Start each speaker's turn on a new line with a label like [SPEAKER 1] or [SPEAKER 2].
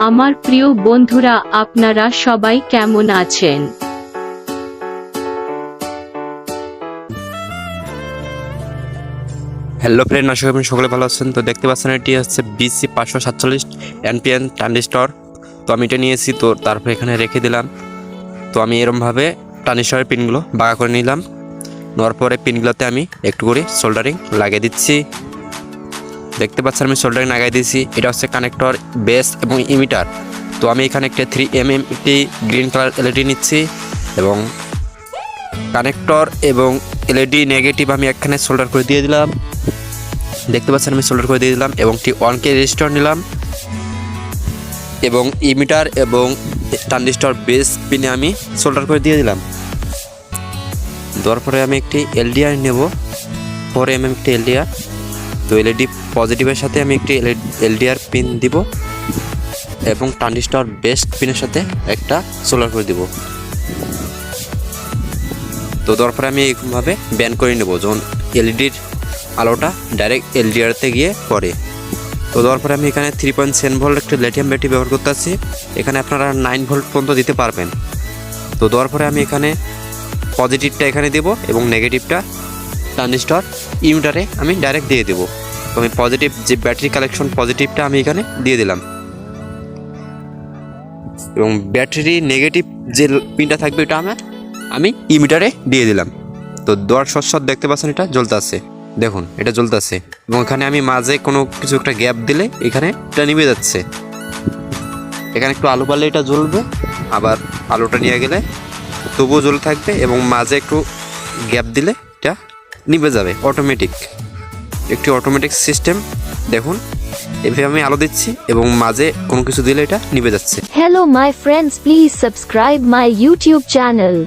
[SPEAKER 1] আমার প্রিয় বন্ধুরা, আপনারা সবাই কেমন আছেন?
[SPEAKER 2] হ্যালো ফ্রেন্ড, আশা করি আপনি সকলে ভালো আছেন। তো দেখতে পাচ্ছেন এটি হচ্ছে BC 547 NPN ট্রানজিস্টর। তো আমি এটা নিয়েছি, তো তারপর এখানে রেখে দিলাম। তো আমি এরকমভাবে ট্রানজিস্টরের পিনগুলো বাঁকা করে নিলাম। নেওয়ার পরে পিনগুলোতে আমি একটু করে সোল্ডারিং লাগিয়ে দিচ্ছি। দেখতে পাচ্ছেন আমি সোল্ডারিং লাগিয়ে দিয়েছি। এটা হচ্ছে কানেক্টর, বেস এবং ইমিটার। তো আমি এখানে একটা 3mm একটি গ্রিন কালার LED নিচ্ছি এবং কানেক্টর এবং LED নেগেটিভ আমি এখানে সোল্ডার করে দিয়ে দিলাম। দেখতে পাচ্ছেন আমি সোল্ডার করে দিয়ে দিলাম এবং 1K রেজিস্টার নিলাম এবং ইমিটার এবং ট্রানজিস্টর বেস পিনে আমি সোল্ডার করে দিয়ে দিলাম। দেওয়ার পরে আমি একটি LDR নেব, 4mm একটি LDR। তো LED পজিটিভের সাথে আমি একটি LDR পিন দিব এবং ট্রানজিস্টর বেস পিনের সাথে একটা সোল্ডার করে দিব। তো দেওয়ার পরে আমি এইভাবে ব্যান করে নেব, যখন LEDর আলোটা ডাইরেক্ট LDRতে গিয়ে পড়ে। তো দেওয়ার পরে আমি এখানে 3.7 ভোল্ট একটা লিথিয়াম ব্যাটারি ব্যবহার করতে আছি। এখানে আপনারা 9 ভোল্ট পর্যন্ত দিতে পারবেন। তো দেওয়ার পরে আমি এখানে পজিটিভটা এখানে দেব এবং নেগেটিভটা ট্রানজিস্টর ইমিটারে আমি ডাইরেক্ট দিয়ে দেবো। তো আমি পজিটিভ যে ব্যাটারি কালেকশন পজিটিভটা আমি এখানে দিয়ে দিলাম এবং ব্যাটারি নেগেটিভ যে পিনটা থাকবে এটা আমি ইমিটারে দিয়ে দিলাম। তো দেওয়ার সৎ দেখতে পাচ্ছেন এটা জ্বলতে আছে, দেখুন এটা জ্বলতে আছে এবং এখানে আমি মাঝে কোনো কিছু একটা গ্যাপ দিলে এখানে এটা নিভে যাচ্ছে। এখানে একটু আলো পারলে এটা জ্বলবে, আবার আলোটা নিয়ে গেলে তবুও জ্বলে থাকবে এবং মাঝে একটু গ্যাপ দিলে এটা নিভে যাবে অটোমেটিক। একটি অটোমেটিক সিস্টেম, দেখুন এভাবে আমি আলো দিচ্ছি এবং মাঝে কোনো কিছু দিলে এটা নিভে যাচ্ছে।
[SPEAKER 3] Hello my friends, please subscribe my YouTube channel.